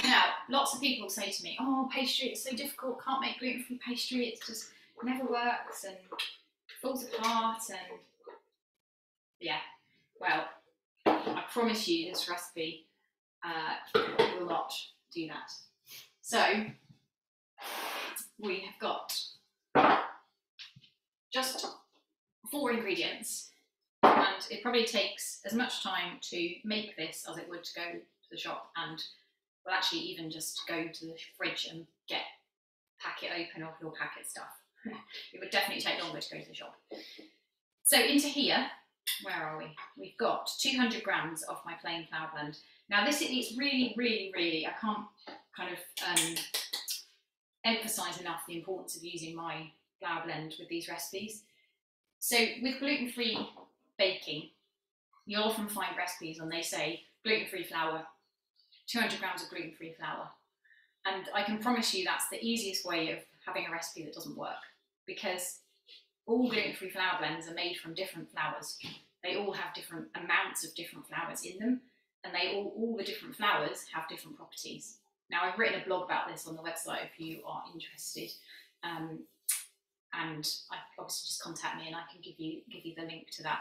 B: Now, lots of people say to me, oh, pastry, it's so difficult, can't make gluten-free pastry, it just never works and falls apart, and yeah, well, I promise you this recipe will not do that. So, we have got just 4 ingredients, and it probably takes as much time to make this as it would to go to the shop, and well, actually even just go to the fridge and pack it open of your packet stuff. It would definitely take longer to go to the shop. So into here, where are we? We've got 200 grams of my plain flour blend. Now this is really, really, really, I can't kind of emphasize enough the importance of using my flour blend with these recipes. So with gluten-free baking, you'll often find recipes and they say gluten-free flour, 200 grams of gluten-free flour. And I can promise you that's the easiest way of having a recipe that doesn't work, because all gluten-free flour blends are made from different flours. They all have different amounts of different flours in them, and all the different flours have different properties. Now, I've written a blog about this on the website if you are interested, and obviously just contact me and I can give you the link to that.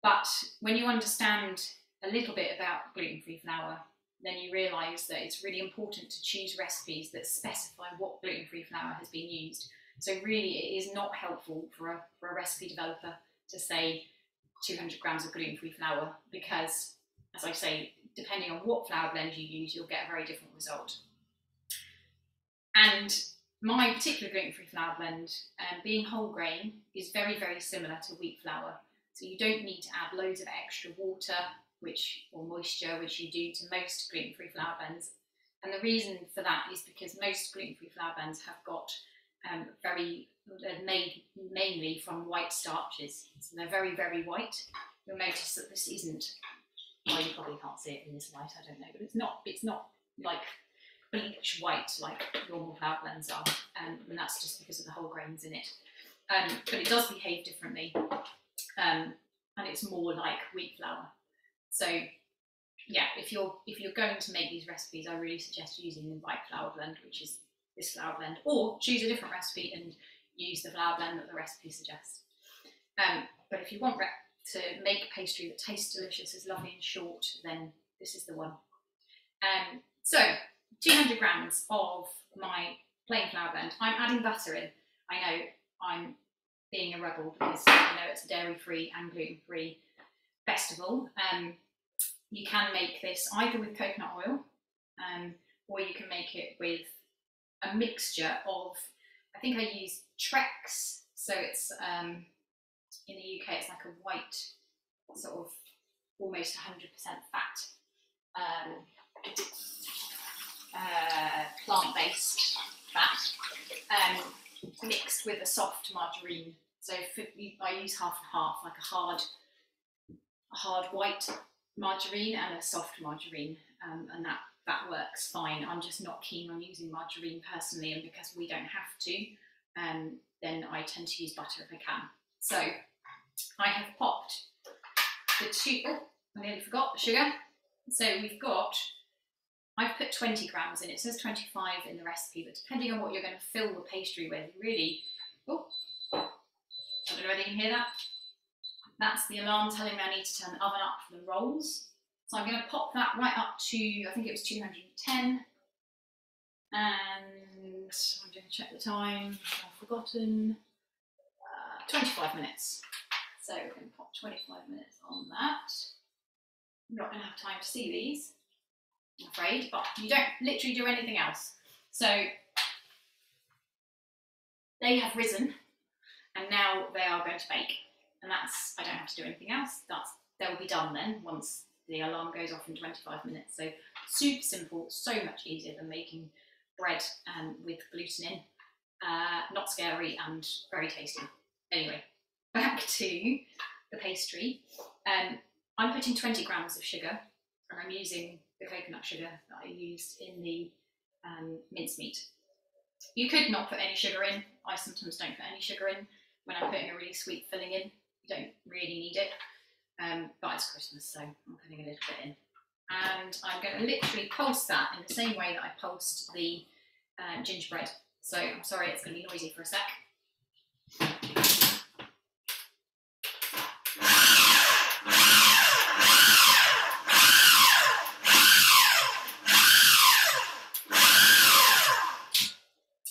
B: But when you understand a little bit about gluten-free flour, then you realise that it's really important to choose recipes that specify what gluten-free flour has been used. So really, it is not helpful for a recipe developer to say 200 grams of gluten-free flour, because, as I say, depending on what flour blend you use, you'll get a very different result. And my particular gluten-free flour blend, being whole grain, is very, very similar to wheat flour. So you don't need to add loads of extra water or moisture, which you do to most gluten-free flour blends. And the reason for that is because most gluten-free flour blends have got they're made mainly from white starches. So they're very, very white. You'll notice that this isn't, well, you probably can't see it in this light, I don't know, but it's not like bleach white like normal flour blends are, and that's just because of the whole grains in it. But it does behave differently, and it's more like wheat flour. So yeah, if you're going to make these recipes, I really suggest using the white flour blend, which is this flour blend, or choose a different recipe and use the flour blend that the recipe suggests. But if you want to make a pastry that tastes delicious, is lovely and short, then this is the one. So 200 grams of my plain flour blend. I'm adding butter in. I know I'm being a rebel because I know it's a dairy-free and gluten-free festival. You can make this either with coconut oil, or you can make it with a mixture of, I think I use Trex, so it's in the UK it's like a white sort of almost 100% fat, plant-based fat, mixed with a soft margarine. So I use half and half, like a hard white margarine and a soft margarine, and that works fine. I'm just not keen on using margarine personally, and because we don't have to, then I tend to use butter if I can. So I have popped the I nearly forgot the sugar. So I've put 20 grams in. It says 25 in the recipe, but depending on what you're going to fill the pastry with, really, I don't know whether you can hear that. That's the alarm telling me I need to turn the oven up for the rolls. So I'm going to pop that right up to, I think it was 210. And I'm going to check the time, I've forgotten. 25 minutes. So we're going to pop 25 minutes on that. I'm not going to have time to see these, I'm afraid, but you don't literally do anything else. So they have risen, and now they are going to bake. And I don't have to do anything else. They'll be done then once the alarm goes off in 25 minutes. So super simple, so much easier than making bread with gluten in. Not scary and very tasty. Anyway, back to the pastry. I'm putting 20 grams of sugar, and I'm using the coconut sugar that I used in the mince meat. You could not put any sugar in. I sometimes don't put any sugar in when I'm putting a really sweet filling in. You don't really need it, but it's Christmas, so I'm putting a little bit in. And I'm going to literally pulse that in the same way that I pulsed the gingerbread. So I'm sorry, it's going to be noisy for a sec.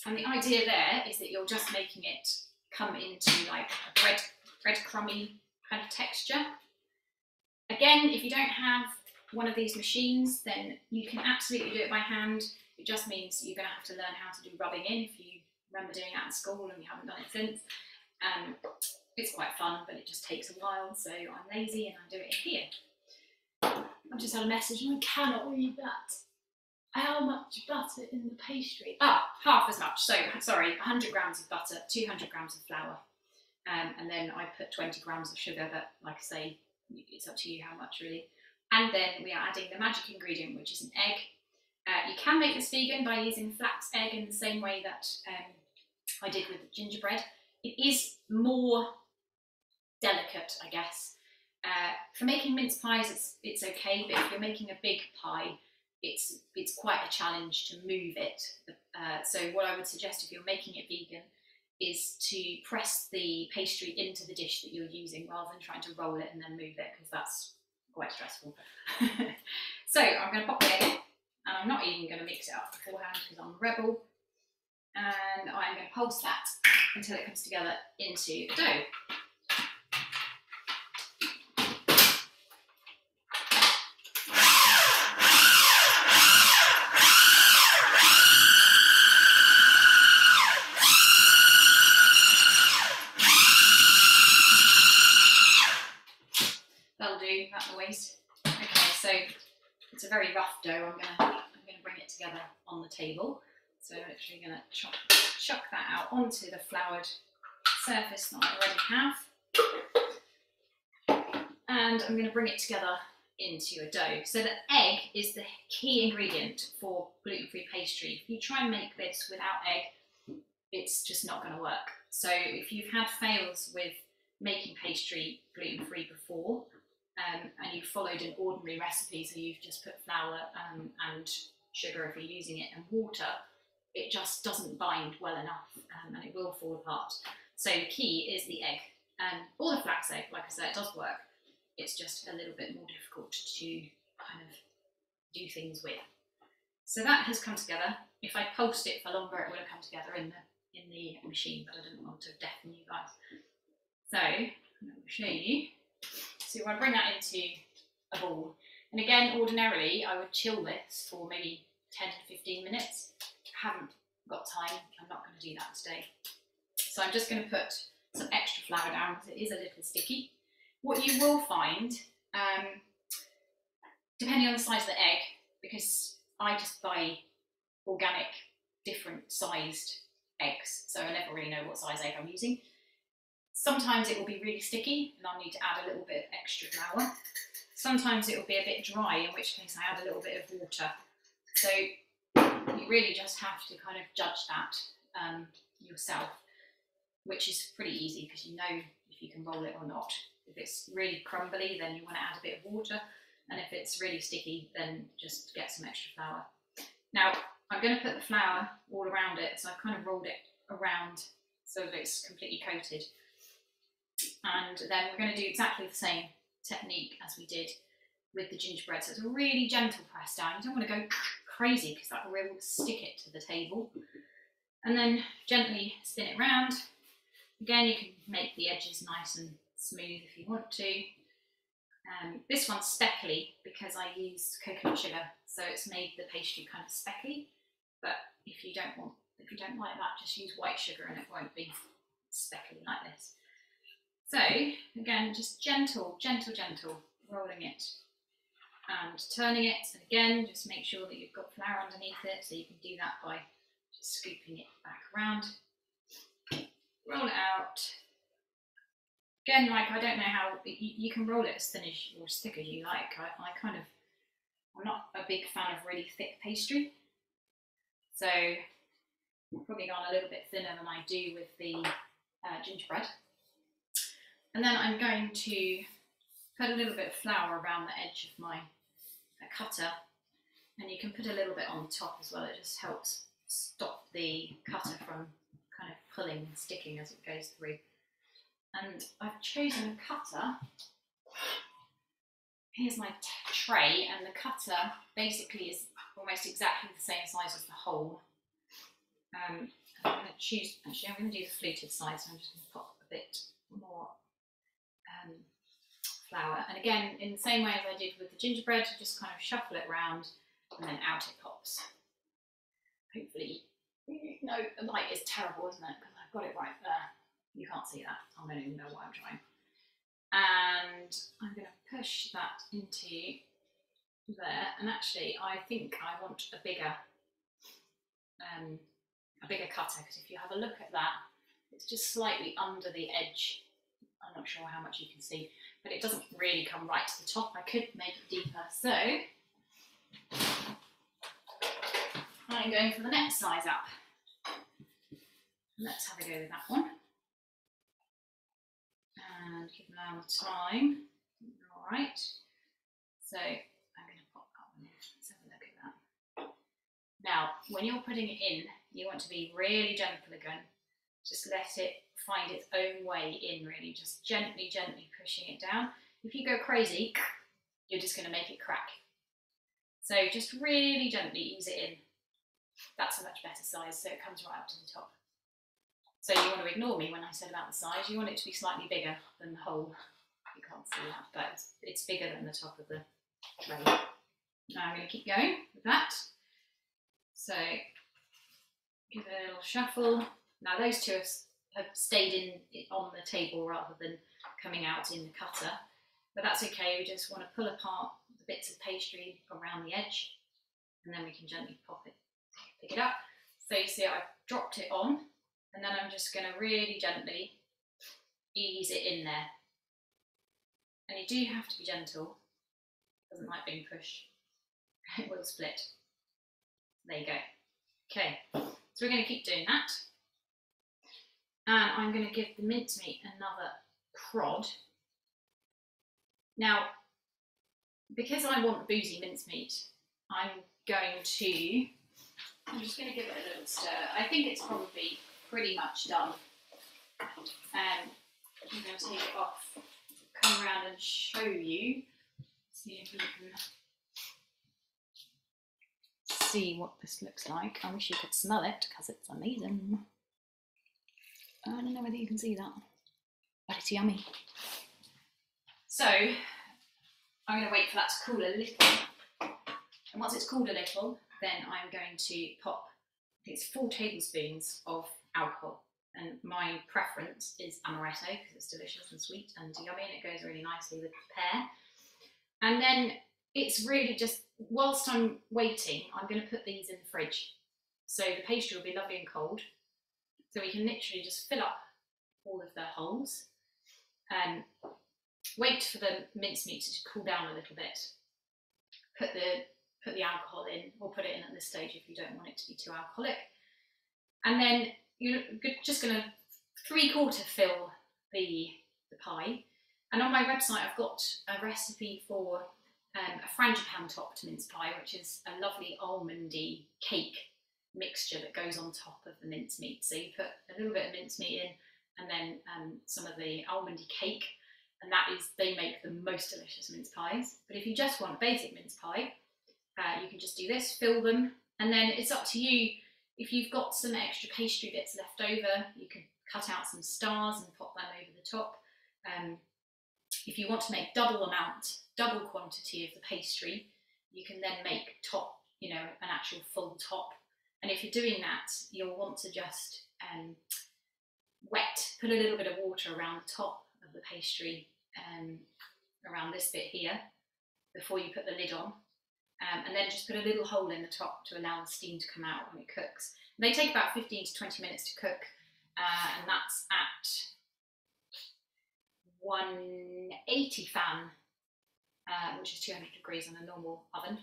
B: And the idea there is that you're just making it come into like a breadcrumby kind of texture. Again, if you don't have one of these machines, then you can absolutely do it by hand. It just means you're going to have to learn how to do rubbing in if you remember doing that at school and you haven't done it since. It's quite fun, but it just takes a while, so I'm lazy and I do it in here. I've just had a message and I cannot read that. How much butter in the pastry? Half as much. So, sorry, 100 grams of butter, 200 grams of flour. And then I put 20 grams of sugar, but like I say, it's up to you how much really. And then we are adding the magic ingredient, which is an egg. You can make this vegan by using flax egg in the same way that I did with the gingerbread. It is more delicate, I guess. For making mince pies, it's okay, but if you're making a big pie, it's quite a challenge to move it. So what I would suggest if you're making it vegan is to press the pastry into the dish that you're using rather than trying to roll it and then move it, because that's quite stressful. So I'm going to pop the egg in, and I'm not even going to mix it up beforehand because I'm a rebel. And I'm going to pulse that until it comes together into a dough. That'll do, that'll waste. Okay, so it's a very rough dough. I'm gonna bring it together on the table. So I'm literally gonna chuck that out onto the floured surface that I already have. And I'm gonna bring it together into a dough. So the egg is the key ingredient for gluten-free pastry. If you try and make this without egg, it's just not gonna work. So if you've had fails with making pastry gluten-free before, and you've followed an ordinary recipe, so you've just put flour and sugar if you're using it and water, it just doesn't bind well enough, and it will fall apart. So the key is the egg, or the flax egg. Like I said, it does work. It's just a little bit more difficult to kind of do things with. So that has come together. If I pulsed it for longer, it would have come together in the machine, but I didn't want to deafen you guys. So I'm going to show you. So you want to bring that into a ball. And again, ordinarily, I would chill this for maybe 10 to 15 minutes. I haven't got time. I'm not going to do that today. So I'm just going to put some extra flour down because it is a little sticky. What you will find, depending on the size of the egg, because I just buy organic, different sized eggs, so I never really know what size egg I'm using. Sometimes it will be really sticky and I'll need to add a little bit of extra flour. Sometimes it will be a bit dry, in which case I add a little bit of water. So you really just have to kind of judge that yourself, which is pretty easy because you know if you can roll it or not. If it's really crumbly, then you want to add a bit of water, and if it's really sticky, then just get some extra flour. Now I'm going to put the flour all around it, so I've kind of rolled it around so that it's completely coated. And then we're going to do exactly the same technique as we did with the gingerbread. So it's a really gentle press down. You don't want to go crazy because that will really stick it to the table. And then gently spin it round. Again, you can make the edges nice and smooth if you want to. This one's speckly because I use coconut sugar, so it's made the pastry kind of speckly. But if you don't like that, just use white sugar and it won't be speckly like this. So again, just gentle, rolling it and turning it. And again, just make sure that you've got flour underneath it, so you can do that by just scooping it back around. Roll it out. Again, like, I don't know how, you can roll it as thin or as thick as you like. I'm not a big fan of really thick pastry. So I've probably gone a little bit thinner than I do with the gingerbread. And then I'm going to put a little bit of flour around the edge of my cutter, and you can put a little bit on the top as well. It just helps stop the cutter from kind of pulling and sticking as it goes through. And I've chosen a cutter. Here's my tray, and the cutter basically is almost exactly the same size as the hole. I'm going to choose, actually I'm going to do the fluted side, so I'm just going to pop a bit more flour. And again, in the same way as I did with the gingerbread, just kind of shuffle it around and then out it pops. Hopefully, no, the light is terrible, isn't it? Because I've got it right there. You can't see that. I don't even know what I'm trying. And I'm going to push that into there. And actually, I think I want a bigger cutter, because if you have a look at that, it's just slightly under the edge. I'm not sure how much you can see, but it doesn't really come right to the top. I could make it deeper. So I'm going for the next size up. Let's have a go with that one. and keep an eye on the time. All right. So I'm going to pop that one in. Let's have a look at that. Now, when you're putting it in, you want to be really gentle again. Just let it find its own way in, really. Just gently, gently pushing it down. If you go crazy, you're just going to make it crack. So just really gently ease it in. That's a much better size, so it comes right up to the top. So you want to ignore me when I said about the size. You want it to be slightly bigger than the whole. You can't see that, but it's bigger than the top of the tray. Now I'm going to keep going with that. So give it a little shuffle. Now those two have stayed on the table rather than coming out in the cutter, but that's okay. We just want to pull apart the bits of pastry around the edge, and then we can gently pop it, pick it up. So you see I've dropped it on, and then I'm just going to really gently ease it in there. And you do have to be gentle. It doesn't like being pushed. It will split. There you go. Okay, so we're going to keep doing that. And I'm going to give the mincemeat another prod. Now, because I want the boozy mincemeat, I'm just going to give it a little stir. I think it's probably pretty much done. I'm going to take it off, come around and show you, see if you can see what this looks like. I wish you could smell it because it's amazing. I don't know whether you can see that, but it's yummy. So I'm going to wait for that to cool a little, and once it's cooled a little, then I'm going to pop, I think it's 4 tablespoons of alcohol, and my preference is amaretto because it's delicious and sweet and yummy, and it goes really nicely with the pear. And then it's really just, whilst I'm waiting, I'm going to put these in the fridge, so the pastry will be lovely and cold, so we can literally just fill up all of the holes and wait for the mincemeat to cool down a little bit. Put the alcohol in, or put it in at this stage if you don't want it to be too alcoholic. And then you're just going to 3/4 fill the pie. And on my website I've got a recipe for a frangipan topped mince pie, which is a lovely almondy cake mixture that goes on top of the mincemeat. So you put a little bit of mincemeat in, and then some of the almondy cake, and they make the most delicious mince pies. But if you just want a basic mince pie, you can just do this, fill them, and then it's up to you. If you've got some extra pastry bits left over, you can cut out some stars and pop them over the top. If you want to make double quantity of the pastry, you can then make an actual full top. And if you're doing that, you'll want to just put a little bit of water around the top of the pastry, around this bit here, before you put the lid on. And then just put a little hole in the top to allow the steam to come out when it cooks. They take about 15 to 20 minutes to cook, and that's at 180 fan, which is 200 degrees on a normal oven.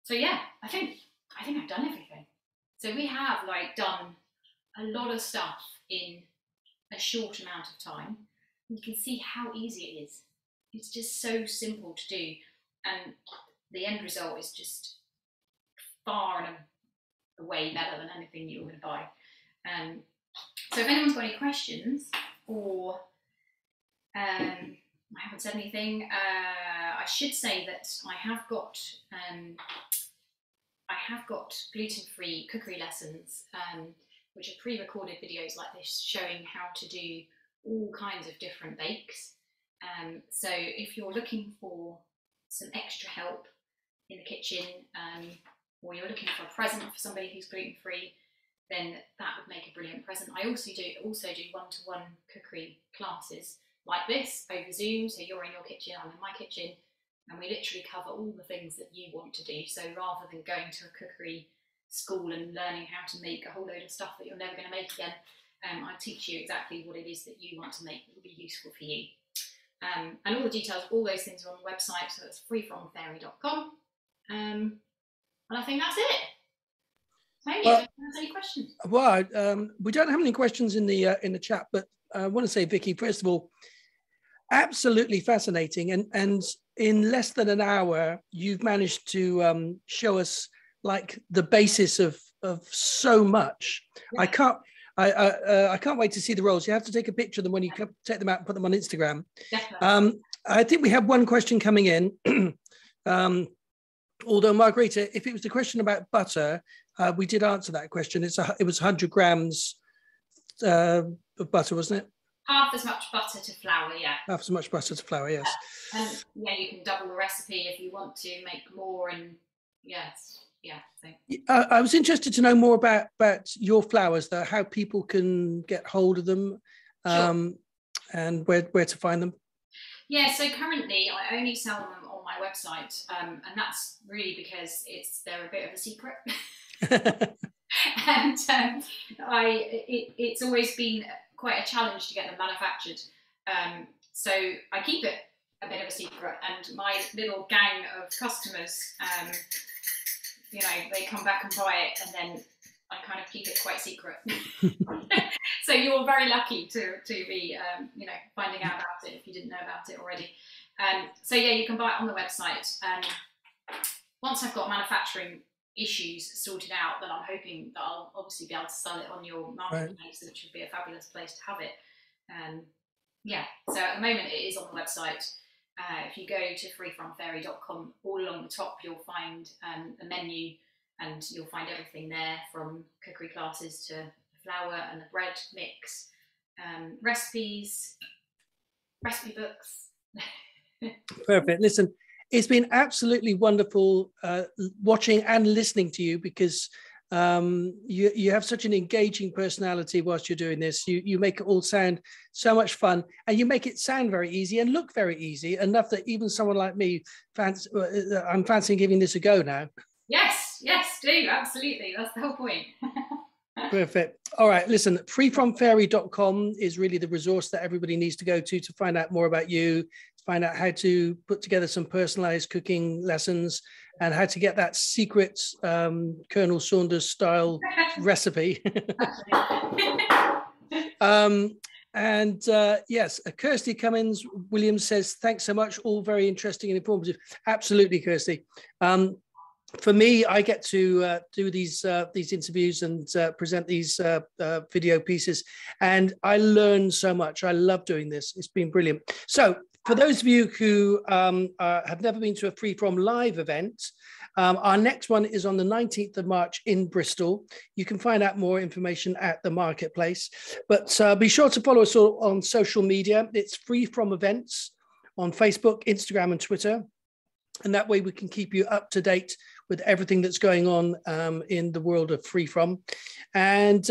B: So yeah, I think I've done everything. So we have done a lot of stuff in a short amount of time. You can see how easy it is. It's just so simple to do, and the end result is just far and away better than anything you're going to buy. So if anyone's got any questions, or I haven't said anything, I should say that I have got gluten-free cookery lessons, which are pre-recorded videos like this showing how to do all kinds of different bakes. So if you're looking for some extra help in the kitchen, or you're looking for a present for somebody who's gluten-free, then that would make a brilliant present. I also do one-to-one cookery classes like this over Zoom. So you're in your kitchen, I'm in my kitchen, and we literally cover all the things that you want to do. So rather than going to a cookery school and learning how to make a whole load of stuff that you're never going to make again, I teach you exactly what it is that you want to make that will be useful for you. And all the details, all those things are on the website, so it's freefromfairy.com. And I think that's it. Tony, do you have any questions?
A: Well, we don't have any questions in the chat, but I want to say, Vicki, first of all, absolutely fascinating. And in less than an hour, you've managed to show us like the basis of so much. Yeah. I can't wait to see the rolls. You have to take a picture of them when you take them out and put them on Instagram. Definitely. I think we have one question coming in. Although, Margarita, if it was the question about butter, we did answer that question. It was 100 grams of butter, wasn't it?
B: Half as much butter to flour, yeah.
A: Half as much butter to flour, yes.
B: And yeah, you can double the recipe if you want to make more. And yes, yeah. So.
A: I was interested to know more about your flours, though, how people can get hold of them, sure. And where to find them.
B: Yeah, so currently I only sell them on my website, and that's really because they're a bit of a secret. And it's always been quite a challenge to get them manufactured. So I keep it a bit of a secret, and my little gang of customers, you know, they come back and buy it, and then I kind of keep it quite secret. So you're very lucky to be, you know, finding out about it if you didn't know about it already. So yeah, you can buy it on the website. Once I've got manufacturing issues sorted out, then I'm hoping that I'll obviously be able to sell it on your marketplace, right, which would be a fabulous place to have it. Yeah, so at the moment it is on the website. If you go to freefromfairy.com, all along the top you'll find a menu, and you'll find everything there, from cookery classes to the flour and the bread mix, recipes, recipe books.
A: Perfect. Listen, it's been absolutely wonderful watching and listening to you, because you have such an engaging personality whilst you're doing this. You make it all sound so much fun, and you make it sound very easy and look very easy, enough that even someone like me, I'm fancying giving this a go now.
B: Yes, do, absolutely. That's the whole point.
A: Perfect. All right, listen, freefromfairy.com is really the resource that everybody needs to go to find out more about you, to find out how to put together some personalized cooking lessons, and how to get that secret Colonel Saunders style recipe. Yes, Kirsty Cummins Williams says, thanks so much, all very interesting and informative. Absolutely, Kirsty. For me, I get to do these interviews and present these video pieces, and I learn so much. I love doing this. It's been brilliant. So for those of you who have never been to a Freeform live event, our next one is on the 19th of March in Bristol. You can find out more information at the marketplace, but be sure to follow us all on social media. It's Freeform Events on Facebook, Instagram, and Twitter. And that way we can keep you up to date with everything that's going on in the world of Freeform. And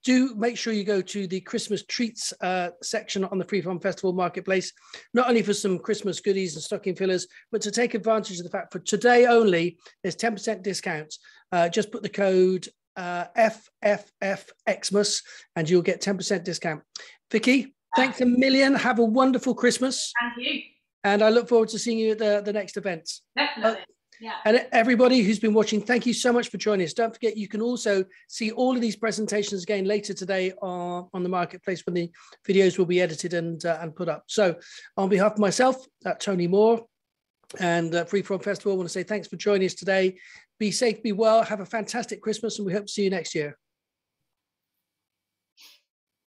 A: do make sure you go to the Christmas treats section on the Freeform Festival Marketplace, not only for some Christmas goodies and stocking fillers, but to take advantage of the fact for today only, there's 10% discount. Just put the code FFFXmas and you'll get 10% discount. Vicki, thanks a million. Have a wonderful Christmas.
B: Thank you.
A: And I look forward to seeing you at the next event.
B: Definitely. Yeah.
A: And everybody who's been watching, thank you so much for joining us. Don't forget, you can also see all of these presentations again later today on the marketplace, when the videos will be edited and put up. So on behalf of myself, Tony Moore, and Freeform Festival, I want to say thanks for joining us today. Be safe, be well, have a fantastic Christmas, and we hope to see you next year.